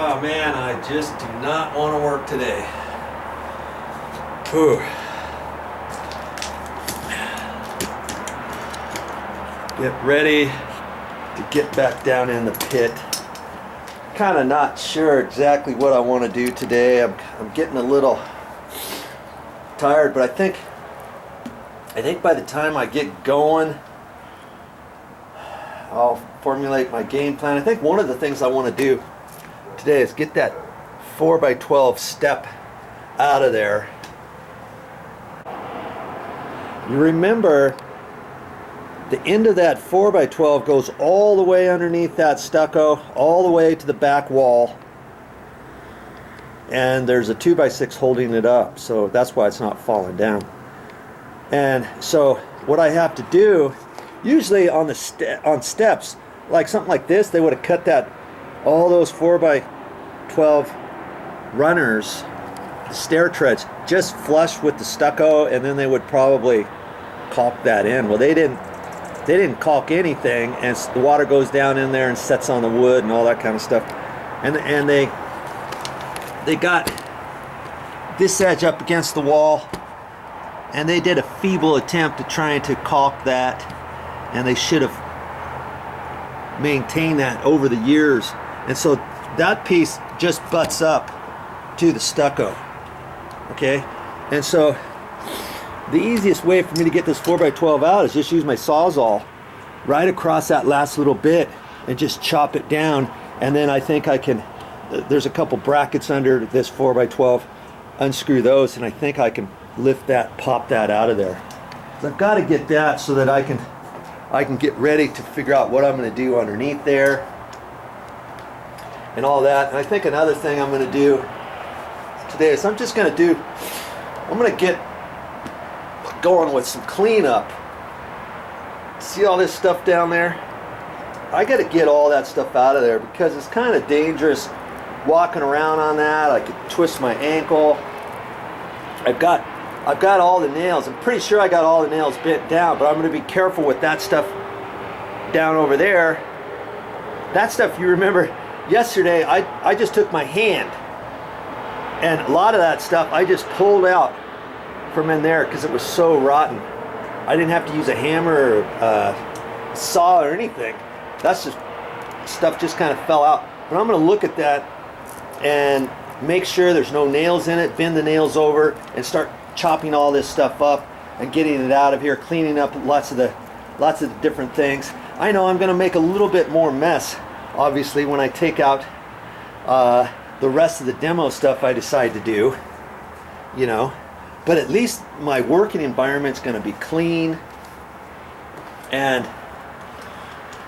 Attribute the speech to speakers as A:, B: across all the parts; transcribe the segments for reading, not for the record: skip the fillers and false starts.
A: Oh man, I just do not want to work today. Whew. Get ready to get back down in the pit. Kind of not sure exactly what I want to do today. I'm getting a little tired, but I think by the time I get going, I'll formulate my game plan. I think one of the things I want to do today is get that 4x12 step out of there. You remember the end of that 4x12 goes all the way underneath that stucco, all the way to the back wall, and there's a 2x6 holding it up, so that's why it's not falling down. And so what I have to do, usually on the on steps like something like this, they would have cut that, all those 4x12 runners, stair treads, just flush with the stucco, and then they would probably caulk that in. Well, they didn't caulk anything, and the water goes down in there and sets on the wood and all that kind of stuff. And they got this edge up against the wall, and they did a feeble attempt at trying to caulk that, and they should have maintained that over the years. And so that piece just butts up to the stucco. Okay, and so the easiest way for me to get this 4x12 out is just use my Sawzall right across that last little bit and just chop it down. And then I think I can, there's a couple brackets under this 4x12, unscrew those, and I think I can lift that, pop that out of there. So I've got to get that so that I can get ready to figure out what I'm going to do underneath there and all that. And I think another thing I'm going to do today is I'm going to get going with some cleanup. See all this stuff down there? I got to get all that stuff out of there because it's kind of dangerous walking around on that. I could twist my ankle. I've got all the nails. I'm pretty sure I got all the nails bent down, but I'm going to be careful with that stuff down over there. That stuff, you remember yesterday, I just took my hand, and a lot of that stuff I just pulled out from in there because it was so rotten. I didn't have to use a hammer or a saw or anything. That's just stuff just kind of fell out. But I'm going to look at that and make sure there's no nails in it, bend the nails over, and start chopping all this stuff up and getting it out of here, cleaning up lots of the different things. I know I'm going to make a little bit more mess, obviously, when I take out the rest of the demo stuff I decide to do, you know. But at least my working environment's going to be clean and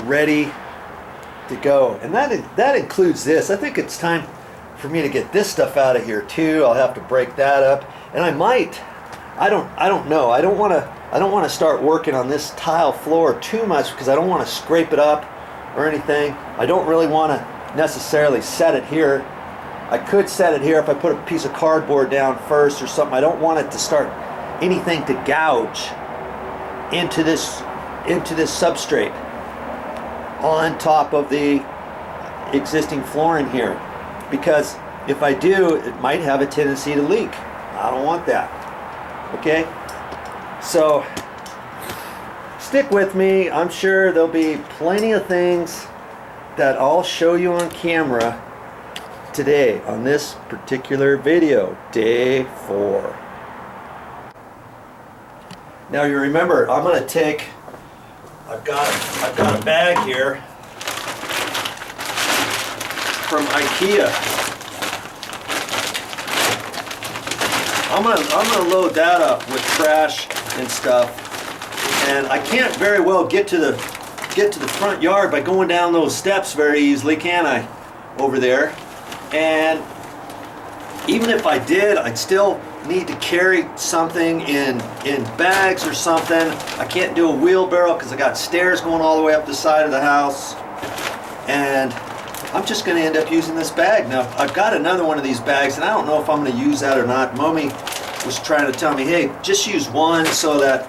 A: ready to go. And that includes this. I think it's time for me to get this stuff out of here too. I'll have to break that up, and I don't know. I don't want to start working on this tile floor too much because I don't want to scrape it up or anything. I don't really want to necessarily set it here. I could set it here if I put a piece of cardboard down first or something. I don't want it to start anything to gouge into this substrate on top of the existing flooring here, because if I do, it might have a tendency to leak. I don't want that. Okay, so stick with me. I'm sure there'll be plenty of things that I'll show you on camera today on this particular video, day 4. Now you remember, I'm going to take, I've got a bag here from IKEA. I'm gonna load that up with trash and stuff, and I can't very well get to the front yard by going down those steps very easily, can I? Over there. And even if I did, I'd still need to carry something in bags or something. I can't do a wheelbarrow because I got stairs going all the way up the side of the house, and I'm just going to end up using this bag. Now I've got another one of these bags, and I don't know if I'm going to use that or not. Mommy was trying to tell me, hey, just use one so that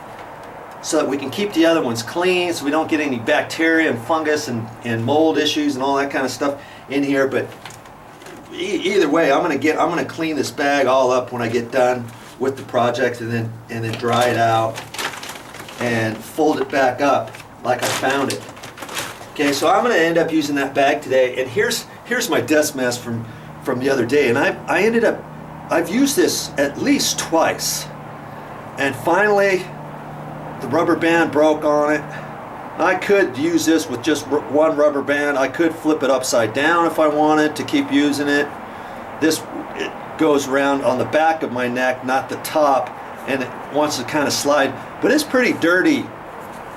A: we can keep the other ones clean, so we don't get any bacteria and fungus and mold issues and all that kind of stuff in here. But either way, I'm gonna clean this bag all up when I get done with the project, and then dry it out and fold it back up like I found it. Okay, so I'm gonna end up using that bag today, and here's my dust mask from the other day, and I've used this at least twice, and finally the rubber band broke on it. I could use this with just one rubber band. I could flip it upside down if I wanted to keep using it. It goes around on the back of my neck, not the top, and it wants to kind of slide, but it's pretty dirty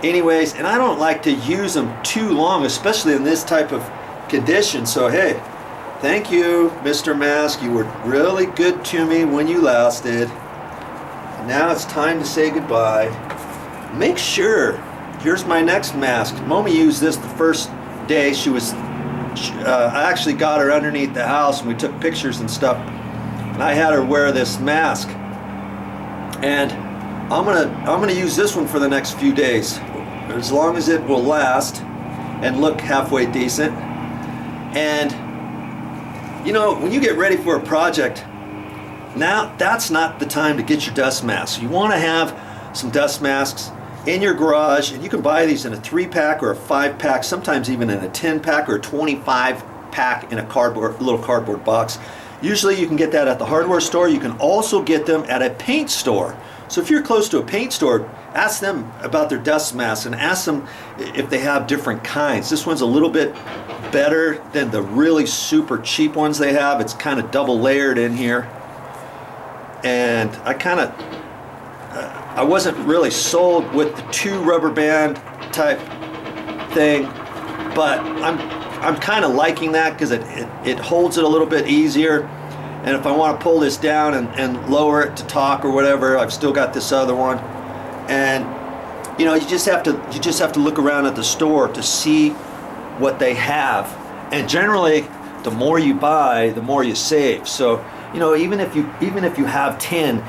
A: anyways, and I don't like to use them too long, especially in this type of condition. So hey, thank you, Mr. Mask. You were really good to me when you lasted. Now it's time to say goodbye. Make sure, here's my next mask. Mommy used this the first day. I actually got her underneath the house and we took pictures and stuff, and I had her wear this mask, and I'm gonna use this one for the next few days, as long as it will last and look halfway decent. And you know, when you get ready for a project, now that's not the time to get your dust mask. You want to have some dust masks in your garage, and you can buy these in a 3-pack or a 5-pack, sometimes even in a 10-pack or a 25-pack in a little cardboard box. Usually you can get that at the hardware store. You can also get them at a paint store. So if you're close to a paint store, ask them about their dust masks and ask them if they have different kinds. This one's a little bit better than the really super cheap ones they have. It's kind of double layered in here, and I wasn't really sold with the 2 rubber band type thing, but I'm kind of liking that because it holds it a little bit easier. And if I want to pull this down and lower it to talk or whatever, I've still got this other one. And you know, you just have to look around at the store to see what they have. And generally, the more you buy, the more you save. So you know, even if you have 10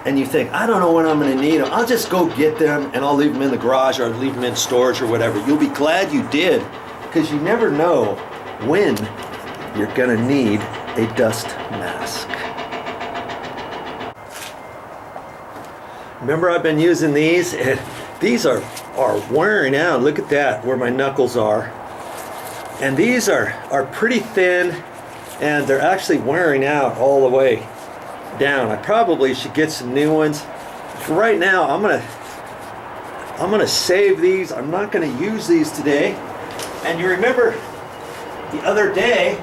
A: and you think, I don't know when I'm going to need them, I'll just go get them and I'll leave them in the garage or leave them in storage or whatever. You'll be glad you did, because you never know when you're going to need a dust mask. Remember, I've been using these, and these are wearing out. Look at that, where my knuckles are. And these are pretty thin, and they're actually wearing out all the way down. I probably should get some new ones. For right now, I'm gonna save these. I'm not gonna use these today. And you remember the other day,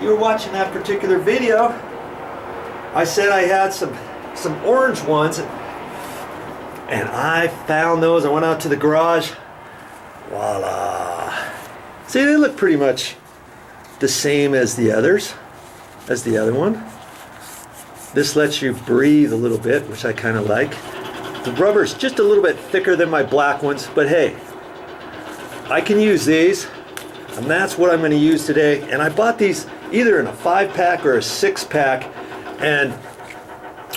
A: you were watching that particular video, I said I had some orange ones, and I found those. I went out to the garage. Voila. See, they look pretty much the same as the others, as the other one. This lets you breathe a little bit, which I kind of like. The rubber's just a little bit thicker than my black ones, but hey, I can use these, and that's what I'm going to use today. And I bought these either in a 5-pack or a 6-pack, and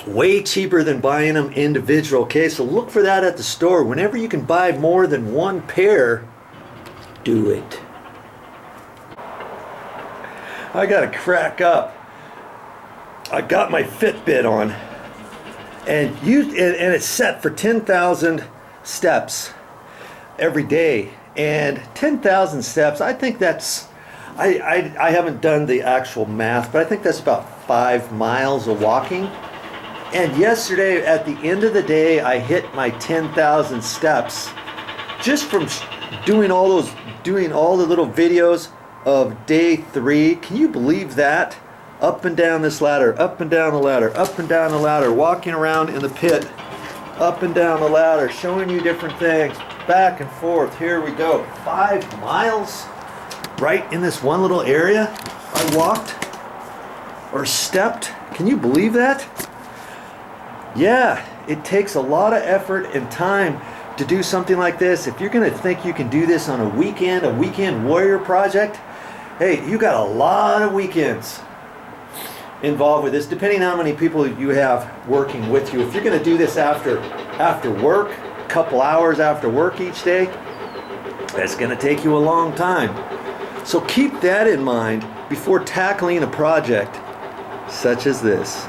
A: way cheaper than buying them individual. Okay, so look for that at the store. Whenever you can buy more than one pair, do it. I gotta crack up. I got my Fitbit on, and it's set for 10,000 steps every day. And 10,000 steps, I think that's, I haven't done the actual math, but I think that's about 5 miles of walking. And yesterday, at the end of the day, I hit my 10,000 steps just from doing all the little videos of day 3. Can you believe that? Up and down this ladder, up and down the ladder, up and down the ladder, walking around in the pit, up and down the ladder, showing you different things, back and forth. Here we go. 5 miles right in this one little area I walked or stepped. Can you believe that? Yeah, it takes a lot of effort and time to do something like this. If you're going to think you can do this on a weekend warrior project, hey, you got a lot of weekends involved with this, depending on how many people you have working with you. If you're going to do this after work, a couple hours after work each day, that's going to take you a long time. So keep that in mind before tackling a project such as this.